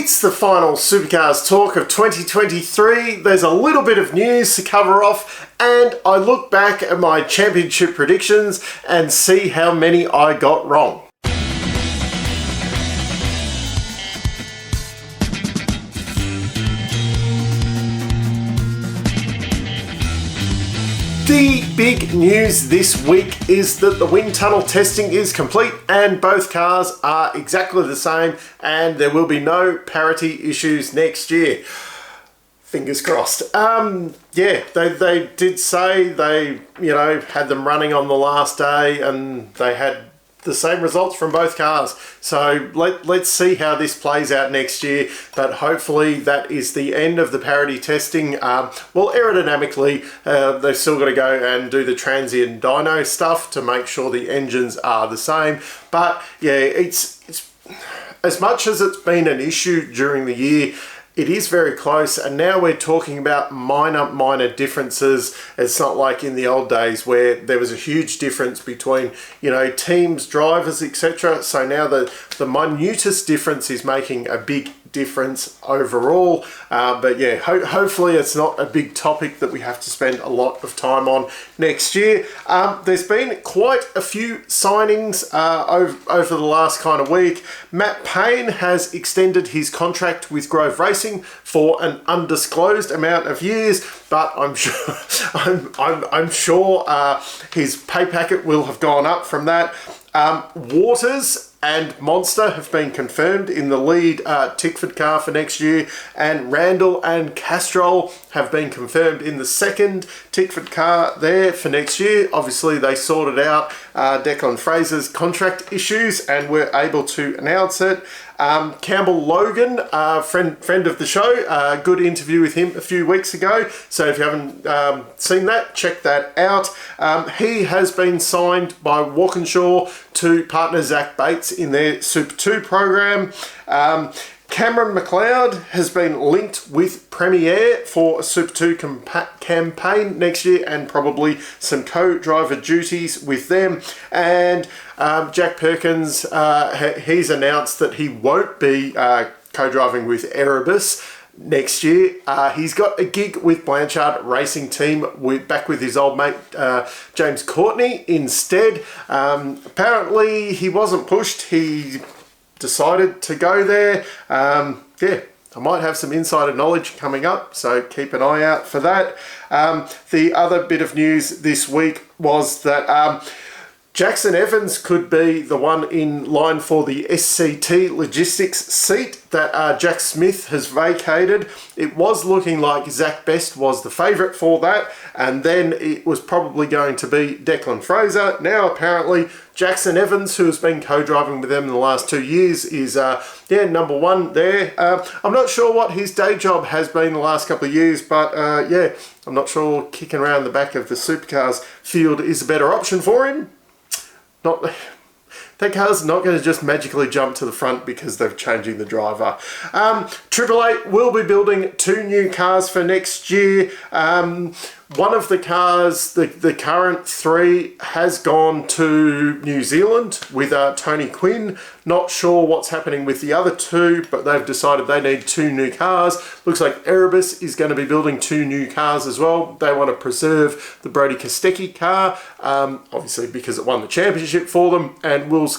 It's the final Supercars talk of 2023. There's a little bit of news to cover off, and I look back at my championship predictions and see how many I got wrong. The big news this week is that the wind tunnel testing is complete and both cars are exactly the same and there will be no parity issues next year. Fingers crossed. Yeah, they did say they, had them running on the last day and they had the same results from both cars. So let's see how this plays out next year, but hopefully that is the end of the parity testing. Well, aerodynamically, they've still got to go and do the transient dyno stuff to make sure the engines are the same. But yeah, it's as much as it's been an issue during the year, it is very close, and now we're talking about minor differences. It's not like in the old days where there was a huge difference between, teams, drivers, etc. So now the minutest difference is making a big difference overall. But yeah, hopefully it's not a big topic that we have to spend a lot of time on next year. There's been quite a few signings over the last kind of week. Matt Payne has extended his contract with Grove Racing for an undisclosed amount of years, but I'm sure I'm sure his pay packet will have gone up from that. Waters and Monster have been confirmed in the lead Tickford car for next year, and Randall and Castrol have been confirmed in the second Tickford car there for next year. Obviously they sorted out Declan Fraser's contract issues and were able to announce it. Campbell Logan, friend of the show, good interview with him a few weeks ago, so if you haven't seen that, check that out. He has been signed by Walkinshaw to partner Zach Bates in their Super 2 program. Cameron McLeod has been linked with Premier for a Super 2 campaign next year and probably some co-driver duties with them. And Jack Perkins, he's announced that he won't be co-driving with Erebus next year. He's got a gig with Blanchard Racing Team back with his old mate James Courtney instead. Apparently he wasn't pushed. He decided to go there. Yeah, I might have some insider knowledge coming up, so keep an eye out for that. The other bit of news this week was that Jaxon Evans could be the one in line for the SCT logistics seat that Jack Smith has vacated. It was looking like Zach Best was the favourite for that, and then it was probably going to be Declan Fraser. Now apparently Jaxon Evans, who has been co-driving with them in the last 2 years, is number one there. I'm not sure what his day job has been the last couple of years, but yeah, I'm not sure kicking around the back of the Supercars field is a better option for him. That car's not going to just magically jump to the front because they're changing the driver. Triple Eight will be building 2 new cars for next year. One of the cars, the current 3, has gone to New Zealand with Tony Quinn. Not sure what's happening with the other 2, but they've decided they need 2 new cars. Looks like Erebus is going to be building 2 new cars as well. They want to preserve the Brody Kostecki car, obviously because it won the championship for them, and Will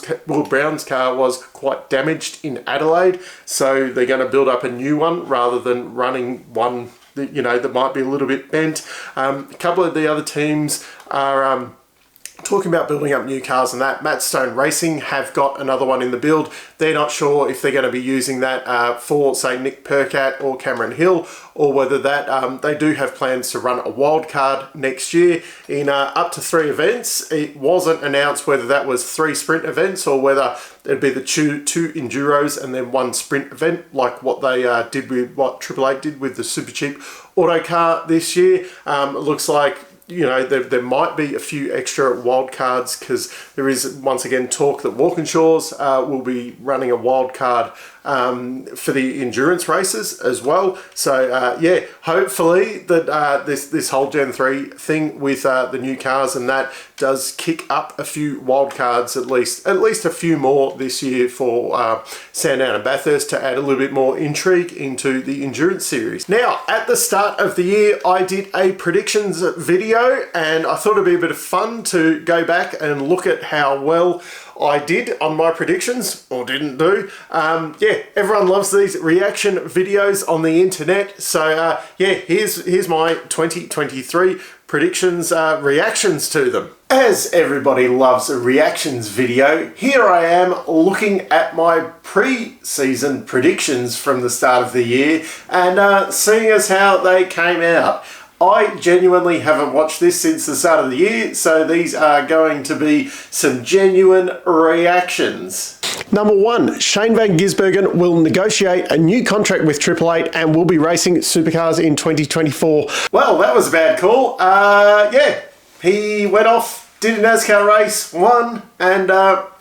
Brown's car was quite damaged in Adelaide, so they're going to build up a new one rather than running one that might be a little bit bent. A couple of the other teams are talking about building up new cars and that. Matt Stone Racing have got another one in the build. They're not sure if they're going to be using that for, say, Nick Percat or Cameron Hill, or whether that they do have plans to run a wild card next year in up to 3 events. It wasn't announced whether that was 3 sprint events or whether it'd be the 2 enduros and then 1 sprint event, like what they did with what Triple Eight did with the super cheap auto car this year. It looks like there might be a few extra wild cards because there is once again talk that Walkinshaws will be running a wild card for the endurance races as well. So yeah, hopefully that this whole Gen 3 thing with the new cars and that does kick up a few wild cards, at least a few more this year for Sandown and Bathurst, to add a little bit more intrigue into the endurance series. Now, at the start of the year, I did a predictions video, and I thought it'd be a bit of fun to go back and look at how well I did on my predictions, or didn't do. Yeah, everyone loves these reaction videos on the internet. So yeah, here's my 2023 predictions, reactions to them. As everybody loves a reactions video, here I am looking at my pre-season predictions from the start of the year and seeing as how they came out. I genuinely haven't watched this since the start of the year, so these are going to be some genuine reactions. Number 1, Shane Van Gisbergen will negotiate a new contract with Triple Eight and will be racing Supercars in 2024. Well, that was a bad call. Yeah, he went off, did a NASCAR race, won, and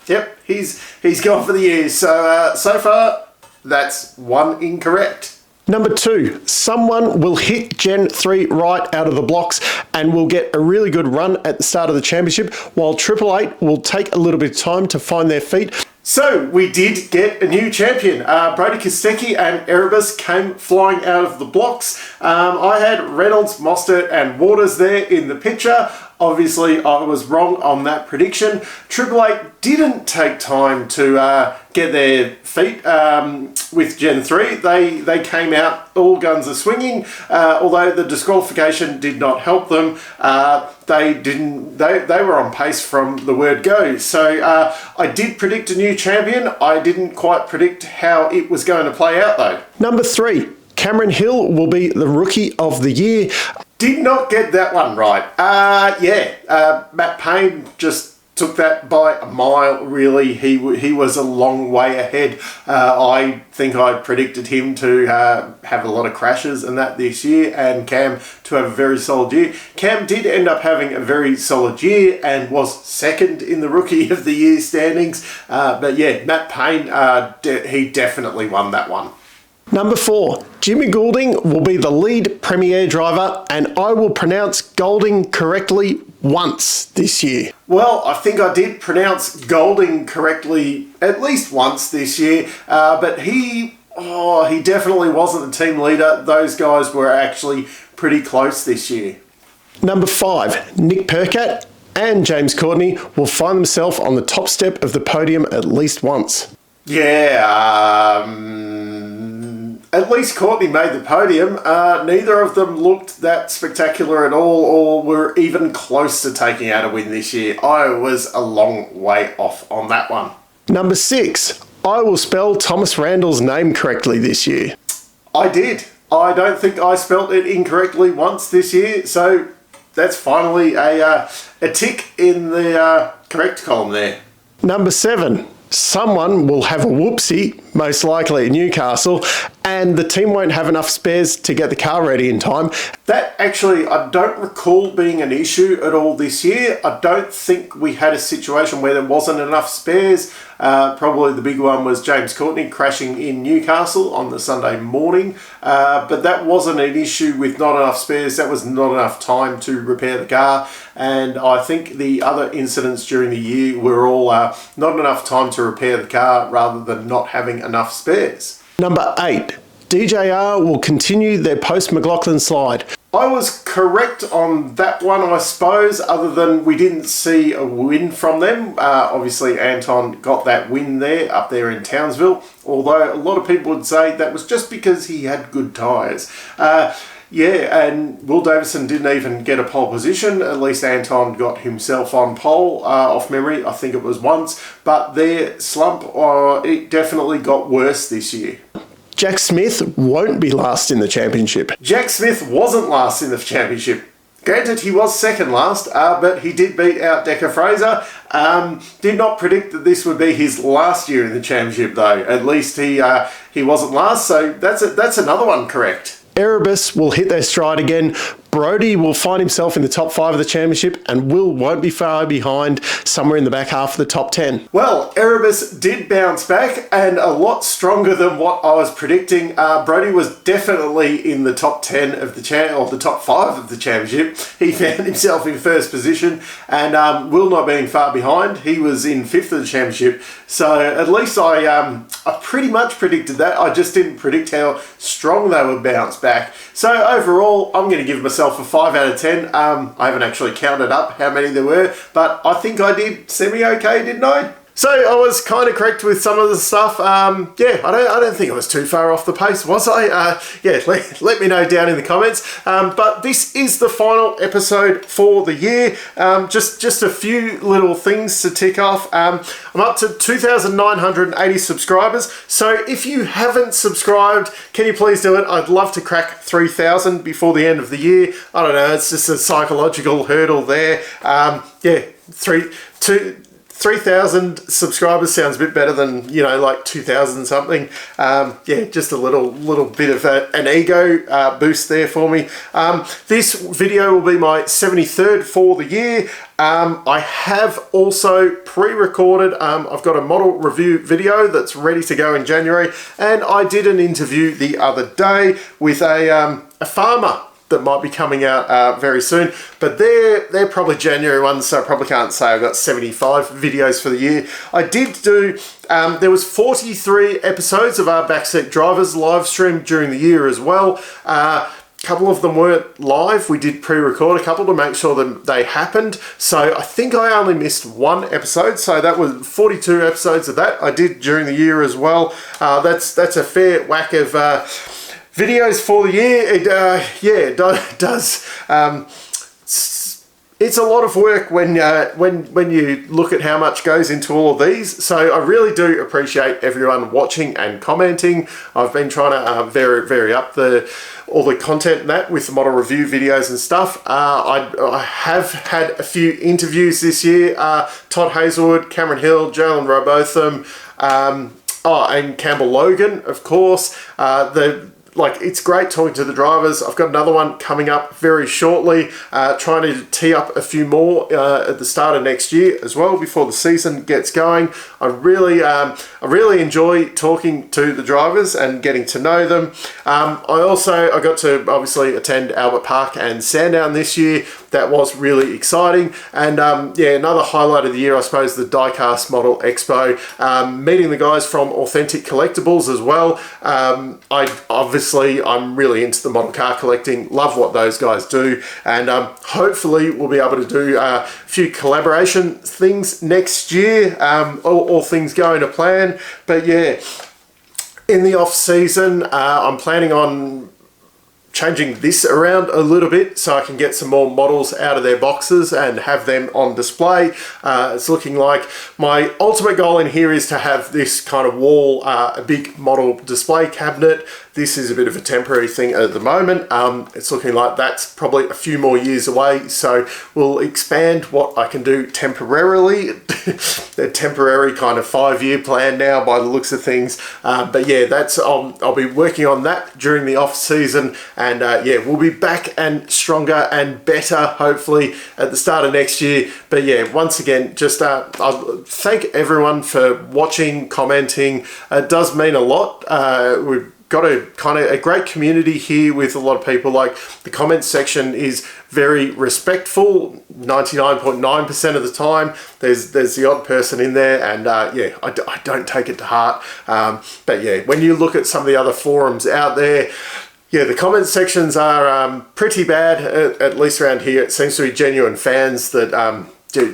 yep, he's gone for the year. So so far, that's one incorrect. Number 2, someone will hit Gen 3 right out of the blocks and will get a really good run at the start of the championship, while Triple Eight will take a little bit of time to find their feet. So we did get a new champion. Brody Kostecki and Erebus came flying out of the blocks. I had Reynolds, Mostert and Waters there in the picture. Obviously, I was wrong on that prediction. Triple Eight didn't take time to get their feet with Gen 3. They came out all guns are swinging, although the disqualification did not help them. They were on pace from the word go. So I did predict a new champion. I didn't quite predict how it was going to play out though. Number 3, Cameron Hill will be the Rookie of the Year. Did not get that one right. Yeah, Matt Payne just took that by a mile, really. He was a long way ahead. I think I predicted him to have a lot of crashes and that this year, and Cam to have a very solid year. Cam did end up having a very solid year and was second in the Rookie of the Year standings. But yeah, Matt Payne, he definitely won that one. Number 4, Jimmy Goulding will be the lead Premier driver, and I will pronounce Goulding correctly once this year. Well, I think I did pronounce Goulding correctly at least once this year, but he definitely wasn't the team leader. Those guys were actually pretty close this year. Number 5, Nick Percat and James Courtney will find themselves on the top step of the podium at least once. Yeah, at least Courtney made the podium. Neither of them looked that spectacular at all or were even close to taking out a win this year. I was a long way off on that one. Number 6, I will spell Thomas Randall's name correctly this year. I did. I don't think I spelt it incorrectly once this year, so that's finally a tick in the correct column there. Number 7, someone will have a whoopsie, most likely at Newcastle, and the team won't have enough spares to get the car ready in time. That actually, I don't recall being an issue at all this year. I don't think we had a situation where there wasn't enough spares. Probably the big one was James Courtney crashing in Newcastle on the Sunday morning, but that wasn't an issue with not enough spares. That was not enough time to repair the car, and I think the other incidents during the year were all not enough time to repair the car rather than not having enough spares. Number 8, DJR will continue their post-McLaughlin slide. I was correct on that one, I suppose, other than we didn't see a win from them. Obviously, Anton got that win there, up there in Townsville, although a lot of people would say that was just because he had good tyres. Yeah, and Will Davison didn't even get a pole position. At least Anton got himself on pole, off memory. I think it was once. But their slump, it definitely got worse this year. Jack Smith won't be last in the championship. Jack Smith wasn't last in the championship. Granted, he was second last, but he did beat out Decker Fraser. Did not predict that this would be his last year in the championship, though. At least he wasn't last, so that's another one correct. Erebus will hit their stride again, Brody will find himself in the top 5 of the championship, and Will won't be far behind, somewhere in the back half of the top 10. Well, Erebus did bounce back, and a lot stronger than what I was predicting. Brody was definitely in the top 10 of the or the top 5 of the championship. He found himself in first position, and Will not being far behind, he was in 5th of the championship. So at least I pretty much predicted that. I just didn't predict how strong they would bounce back. So overall, I'm going to give myself a 5 out of 10. I haven't actually counted up how many there were, but I think I did semi-okay, didn't I? So I was kind of correct with some of the stuff. Yeah, I don't think I was too far off the pace, was I? Yeah, let me know down in the comments. But this is the final episode for the year. Just a few little things to tick off. I'm up to 2,980 subscribers. So if you haven't subscribed, can you please do it? I'd love to crack 3,000 before the end of the year. I don't know, it's just a psychological hurdle there. Yeah, 3,000 subscribers sounds a bit better than, you know, like 2,000 something. Yeah, just a little bit of an ego boost there for me. This video will be my 73rd for the year. I have also pre-recorded, I've got a model review video that's ready to go in January, and I did an interview the other day with a farmer that might be coming out very soon, but they're probably January ones, so I probably can't say I've got 75 videos for the year. I did do, there was 43 episodes of our Backseat Drivers live stream during the year as well. A couple of them weren't live. We did pre-record a couple to make sure that they happened. So I think I only missed one episode. So that was 42 episodes of that I did during the year as well. That's a fair whack of videos for the year. It does. It's a lot of work when you look at how much goes into all of these. So I really do appreciate everyone watching and commenting. I've been trying to vary up all the content and that with the model review videos and stuff. I have had a few interviews this year. Todd Hazelwood, Cameron Hill, Jalen Robotham, and Campbell Logan, of course. It's great talking to the drivers. I've got another one coming up very shortly, trying to tee up a few more at the start of next year as well, before the season gets going. I really enjoy talking to the drivers and getting to know them. I got to obviously attend Albert Park and Sandown this year. That was really exciting. And yeah, another highlight of the year, I suppose, the Diecast Model Expo. Meeting the guys from Authentic Collectibles as well. I'm really into the model car collecting, love what those guys do, and hopefully we'll be able to do a few collaboration things next year, all things going to plan. But yeah, in the off season, I'm planning on changing this around a little bit so I can get some more models out of their boxes and have them on display. It's looking like my ultimate goal in here is to have this kind of wall, a big model display cabinet. This is a bit of a temporary thing at the moment. It's looking like that's probably a few more years away, so we'll expand what I can do temporarily. A temporary kind of 5-year plan now by the looks of things. But yeah, I'll be working on that during the off season, and yeah, we'll be back and stronger and better hopefully at the start of next year. But yeah, once again, just I'll thank everyone for watching, commenting. It does mean a lot. We've got a great community here with a lot of people. Like, the comments section is very respectful 99.9% of the time. There's the odd person in there, and yeah, I don't take it to heart. But yeah, when you look at some of the other forums out there, yeah, the comment sections are pretty bad, at least around here. It seems to be genuine fans that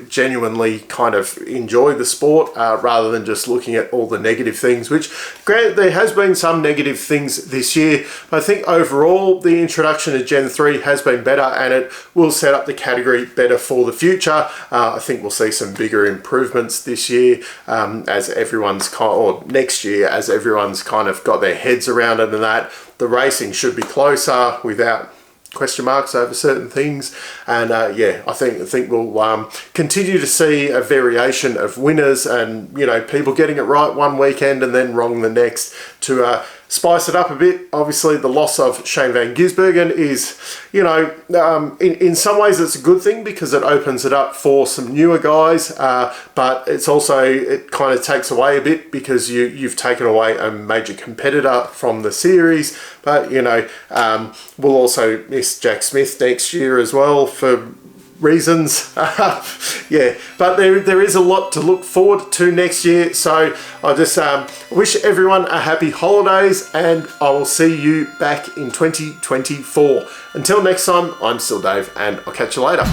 genuinely kind of enjoy the sport, rather than just looking at all the negative things, which, granted, there has been some negative things this year, but I think overall the introduction to Gen 3 has been better, and it will set up the category better for the future. I think we'll see some bigger improvements this year, as everyone's or next year, as everyone's kind of got their heads around it, and that the racing should be closer without question marks over certain things. And yeah, I think we'll continue to see a variation of winners, and, you know, people getting it right one weekend and then wrong the next, to spice it up a bit. Obviously, the loss of Shane van Gisbergen is, you know, in some ways it's a good thing because it opens it up for some newer guys, but it's also, it kind of takes away a bit because you've taken away a major competitor from the series. But, you know, we'll also miss Jack Smith next year as well for reasons. Yeah, but there is a lot to look forward to next year, so I just wish everyone a happy holidays, and I will see you back in 2024. Until next time, I'm still Dave, and I'll catch you later.